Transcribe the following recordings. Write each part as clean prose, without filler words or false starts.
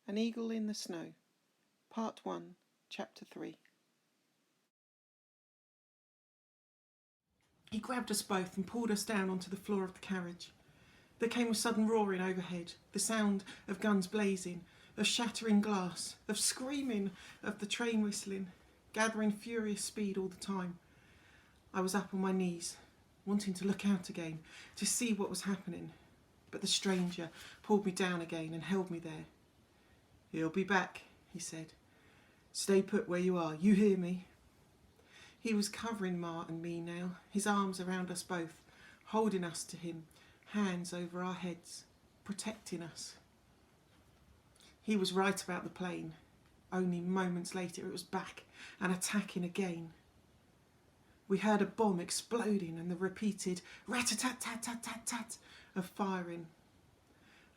An Eagle in the Snow, Part 1, Chapter 3. He grabbed us both and pulled us down onto the floor of the carriage. There came a sudden roaring overhead, the sound of guns blazing, of shattering glass, of screaming, of the train whistling, gathering furious speed all the time. I was up on my knees, wanting to look out again, to see what was happening, but the stranger pulled me down again and held me there. "He'll be back," he said. "Stay put where you are, you hear me?" He was covering Ma and me now, his arms around us both, holding us to him, hands over our heads, protecting us. He was right about the plane. Only moments later it was back and attacking again. We heard a bomb exploding and the repeated rat-a-tat-tat-tat-tat-tat of firing.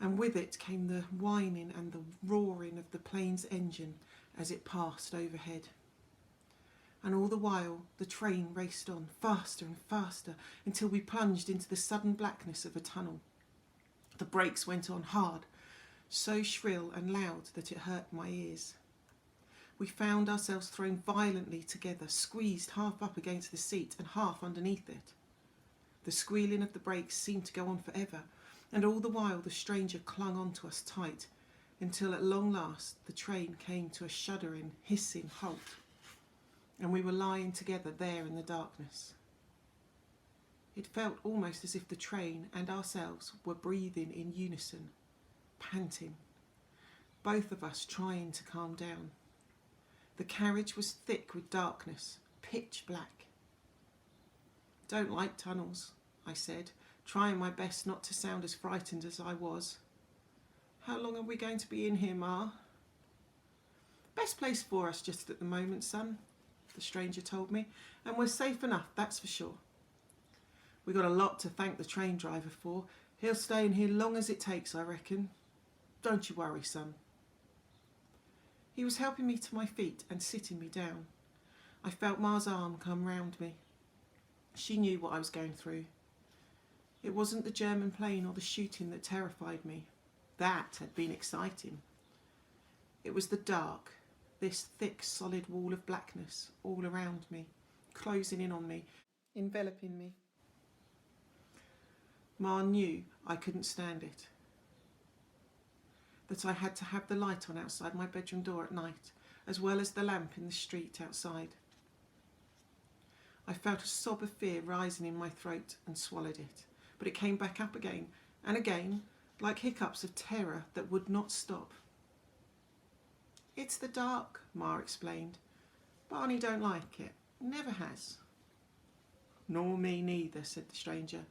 And with it came the whining and the roaring of the plane's engine as it passed overhead. And all the while the train raced on, faster and faster, until we plunged into the sudden blackness of a tunnel. The brakes went on hard, so shrill and loud that it hurt my ears. We found ourselves thrown violently together, squeezed half up against the seat and half underneath it. The squealing of the brakes seemed to go on forever, and all the while the stranger clung on to us tight, until at long last the train came to a shuddering, hissing halt, and we were lying together there in the darkness. It felt almost as if the train and ourselves were breathing in unison, panting, both of us trying to calm down. The carriage was thick with darkness, pitch black. "Don't like tunnels," I said, trying my best not to sound as frightened as I was. "How long are we going to be in here, Ma?" "Best place for us just at the moment, son," the stranger told me, "and we're safe enough, that's for sure. We got a lot to thank the train driver for. He'll stay in here long as it takes, I reckon. Don't you worry, son." He was helping me to my feet and sitting me down. I felt Ma's arm come round me. She knew what I was going through. It wasn't the German plane or the shooting that terrified me. That had been exciting. It was the dark, this thick, solid wall of blackness all around me, closing in on me, enveloping me. Ma knew I couldn't stand it, that I had to have the light on outside my bedroom door at night, as well as the lamp in the street outside. I felt a sob of fear rising in my throat and swallowed it, but it came back up again and again, like hiccups of terror that would not stop. "It's the dark," Ma explained. "Barney don't like it, never has." "Nor me neither," said the stranger,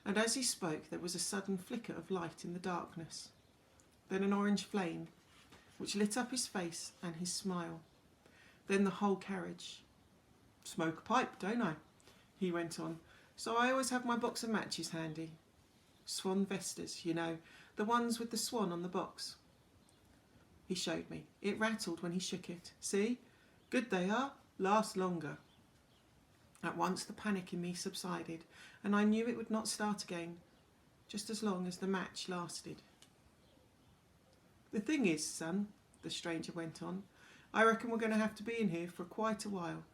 and as he spoke there was a sudden flicker of light in the darkness, then an orange flame, which lit up his face and his smile, then the whole carriage. "Smoke a pipe, don't I?" he went on, "so I always have my box of matches handy. Swan Vestas, you know, the ones with the swan on the box." He showed me. It rattled when he shook it. "See? Good they are, last longer." At once the panic in me subsided, and I knew it would not start again, just as long as the match lasted. "The thing is, son," the stranger went on, "I reckon we're going to have to be in here for quite a while.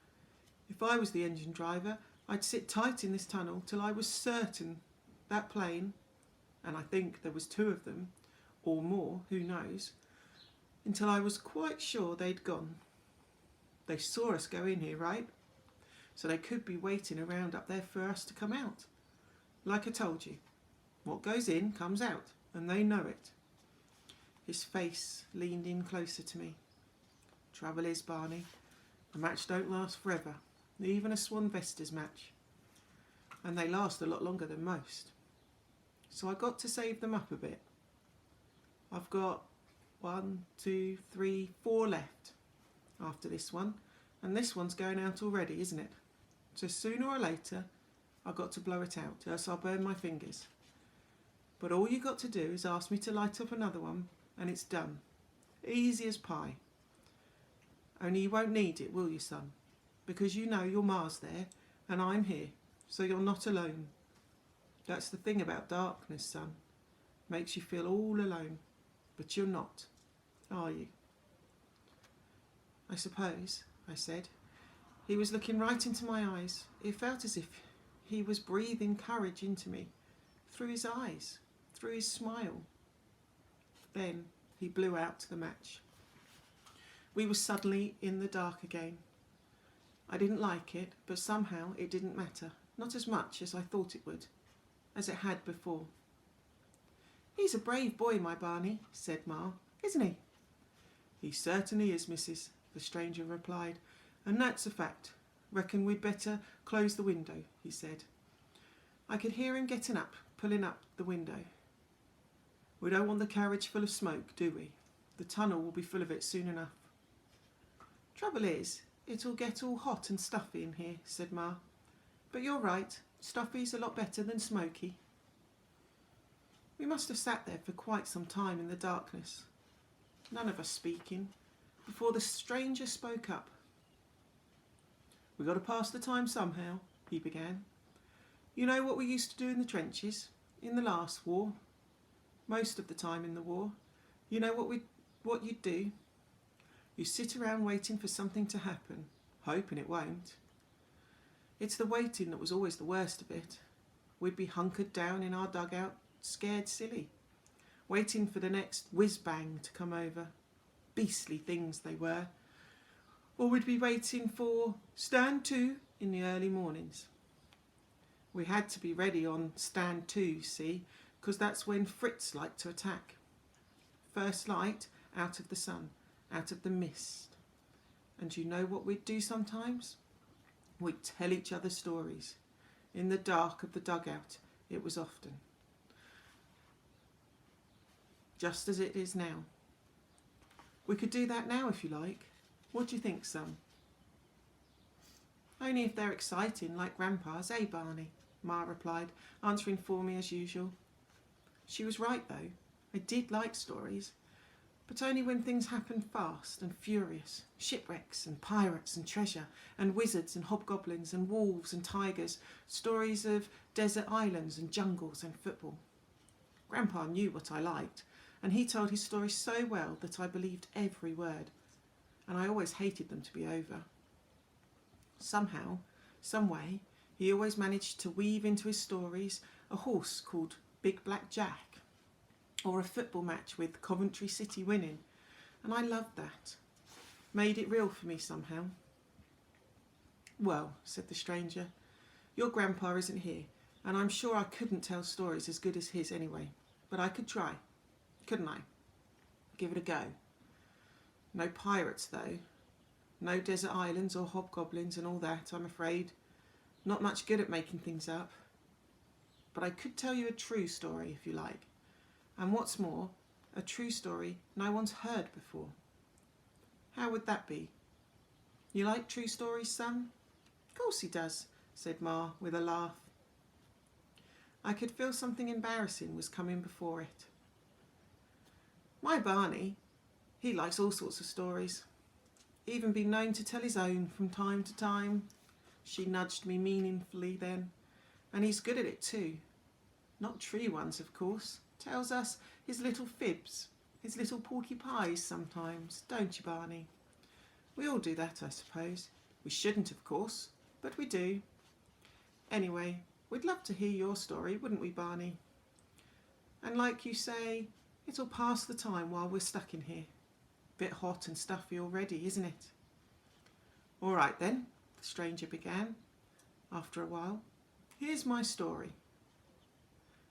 If I was the engine driver, I'd sit tight in this tunnel till I was certain that plane, and I think there was two of them, or more, who knows, until I was quite sure they'd gone. They saw us go in here, right? So they could be waiting around up there for us to come out. Like I told you, what goes in comes out, and they know it." His face leaned in closer to me. "Trouble is, Barney, a match don't last forever, even a Swan Vestas match. And they last a lot longer than most. So I got to save them up a bit. I've got 1, 2, 3, 4 left after this one, and this one's going out already, isn't it? So sooner or later I've got to blow it out, else I'll burn my fingers. But all you got to do is ask me to light up another one, and it's done. Easy as pie. Only you won't need it, will you, son? Because you know your Ma's there, and I'm here, so you're not alone. That's the thing about darkness, son. Makes you feel all alone, but you're not. are you? I suppose, I said. He was looking right into my eyes. It felt as if he was breathing courage into me, through his eyes, through his smile. Then he blew out the match. We were suddenly in the dark again. I didn't like it, but somehow it didn't matter, not as much as I thought it would, as it had before. He's a brave boy, my Barney, said Ma, isn't he? He certainly is, missus, the stranger replied, and that's a fact. Reckon we'd better close the window, he said. I could hear him getting up, pulling up the window. We don't want the carriage full of smoke, do we? The tunnel will be full of it soon enough. Trouble is, it'll get all hot and stuffy in here, said Ma. But you're right, stuffy's a lot better than smoky. We must have sat there for quite some time in the darkness, none of us speaking, before the stranger spoke up. We got to pass the time somehow, he began. You know what we used to do in the trenches, in the last war? Most of the time in the war. You know what you'd do? You sit around waiting for something to happen, hoping it won't. It's the waiting that was always the worst of it. We'd be hunkered down in our dugout, scared silly, waiting for the next whiz-bang to come over. Beastly things they were. Or we'd be waiting for stand to in the early mornings. We had to be ready on stand to, see, because that's when Fritz liked to attack. First light out of the sun, out of the mist. And you know what we'd do sometimes? We'd tell each other stories. In the dark of the dugout, it was often. Just as it is now. We could do that now if you like. What do you think, son? Only if they're exciting, like Grandpa's, eh, Barney? Ma replied, answering for me as usual. She was right, though. I did like stories, but only when things happened fast and furious. Shipwrecks and pirates and treasure and wizards and hobgoblins and wolves and tigers, stories of desert islands and jungles and football. Grandpa knew what I liked, and he told his stories so well that I believed every word, and I always hated them to be over. Somehow, some way, he always managed to weave into his stories a horse called Big Black Jack, or a football match with Coventry City winning, and I loved that. Made it real for me somehow. Well, said the stranger, your grandpa isn't here, and I'm sure I couldn't tell stories as good as his anyway, but I could try, couldn't I? Give it a go. No pirates, though. No desert islands or hobgoblins and all that, I'm afraid. Not much good at making things up. But I could tell you a true story, if you like. And what's more, a true story no one's heard before. How would that be? You like true stories, son? Of course he does, said Ma with a laugh. I could feel something embarrassing was coming before it. My Barney, he likes all sorts of stories. Even been known to tell his own from time to time. She nudged me meaningfully then, and he's good at it too. Not true ones, of course. Tells us his little fibs, his little porky pies sometimes, don't you, Barney? We all do that, I suppose. We shouldn't, of course, but we do. Anyway, we'd love to hear your story, wouldn't we, Barney? And like you say, it'll pass the time while we're stuck in here. Bit hot and stuffy already, isn't it? All right then, the stranger began, after a while. Here's my story.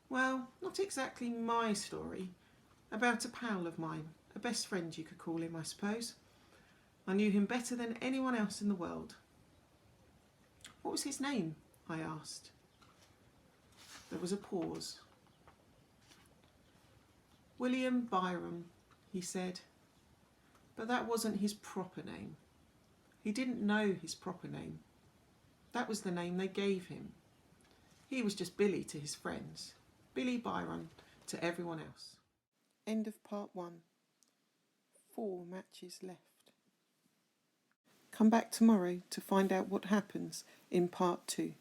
Well, not exactly my story. About a pal of mine, a best friend you could call him, I suppose. I knew him better than anyone else in the world. What was his name? I asked. There was a pause. William Byron, he said. But that wasn't his proper name. He didn't know his proper name. That was the name they gave him. He was just Billy to his friends. Billy Byron to everyone else. End of part 1. 4 matches left. Come back tomorrow to find out what happens in part 2.